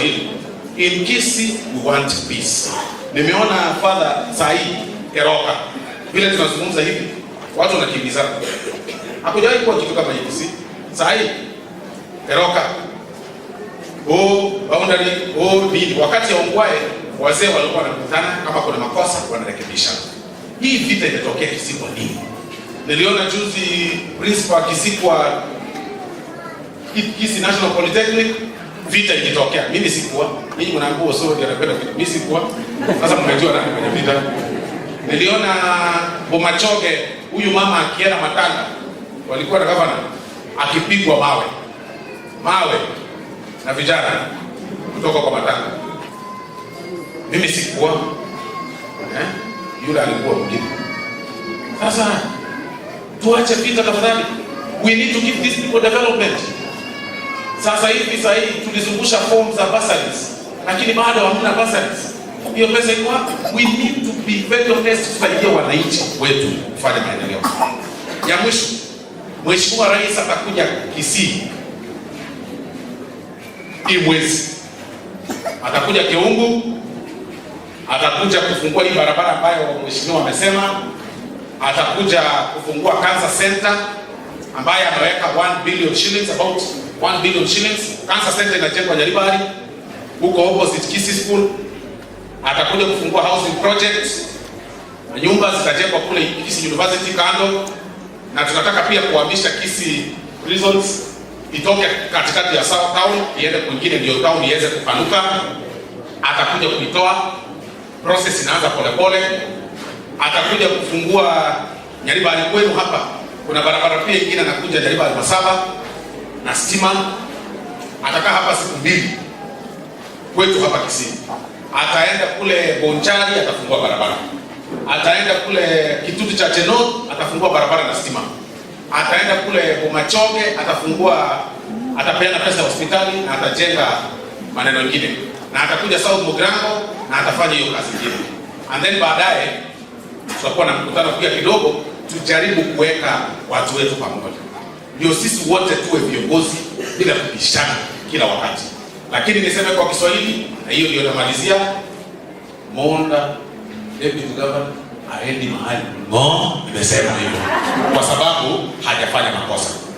Kiswahili. In Kisii we want peace. Nimeona Father Sahi Eroka vile tunazungumza hivi watu wanakimbizana. Hakujawahi kuwa kitu kama hivi. Sahi Eroka boundary dini. Wakati ya Ongwae wazee walikuwa wanakutana, kama kuna makosa wanarekebisha. Hii vita imetokea Kisii kwa nini? Niliona juzi principal Kisii kwa Kisii National Polytechnic vita ilitokea. Mimi sikuwa. Mimi mnaambia Osoro ndio anapenda vita. Mimi sikuwa. Sasa mmejua nani kwenye vita. Niliona Bomachoge, huyu mama akienda Matanga, walikuwa na gavana akipigwa mawe na vijana kutoka kwa Matanga. Mimi sikuwa. Yule alikuwa mwingine. Sasa tuache vita tafadhali. We need to give these people development. Sasa hivi tulizungusha forms za bursaries, lakini bado hamna bursaries. Hiyo pesa iko wapi? We need to be very honest, kusaidia wananchi wetu kufanya maendeleo. Ya mwisho, Mheshimiwa Rais atakuja Kisii hii mwezi. Atakuja Keungu, atakuja kufungua hii barabara ambayo Mheshimiwa amesema, atakuja kufungua Cancer Center ambaye ameweka 1 billion shillings, about 1 billion shillings. Cancer Center inajengwa Nyaribari huko opposite Kisii School. Atakuja kufungua housing projects na nyumba zitajengwa kule Kisii University kando, na tunataka pia kuhamisha Kisii prisons itoke katikati ya South Town iende kwingine ndio town iweze kupanuka. Atakuja kuitoa, process inaanza polepole. Atakuja kufungua Nyaribari kwenu hapa. Kuna barabara pia nyingine anakuja Nyaribari Masaba na stima. Atakaa hapa siku 2 kwetu hapa Kisii. Ataenda kule Bonchari, atafungua barabara. Ataenda kule Kitutu cha Chenot, atafungua barabara na stima. Ataenda kule Bomachoge, atapeana pesa ya hospitali na atajenga maneno mengine. Na atakuja South Mugrango na atafanya hiyo kazi nyingine. And then baadaye tutakuwa na mkutano pia kidogo, tujaribu kuweka watu wetu pamoja. Ndio sisi wote tuwe viongozi bila kubishana kila wakati. Lakini niseme kwa Kiswahili, na hiyo ndio namalizia, Monda Deputy Governor aendi mahali nimesema hivyo kwa sababu hajafanya makosa.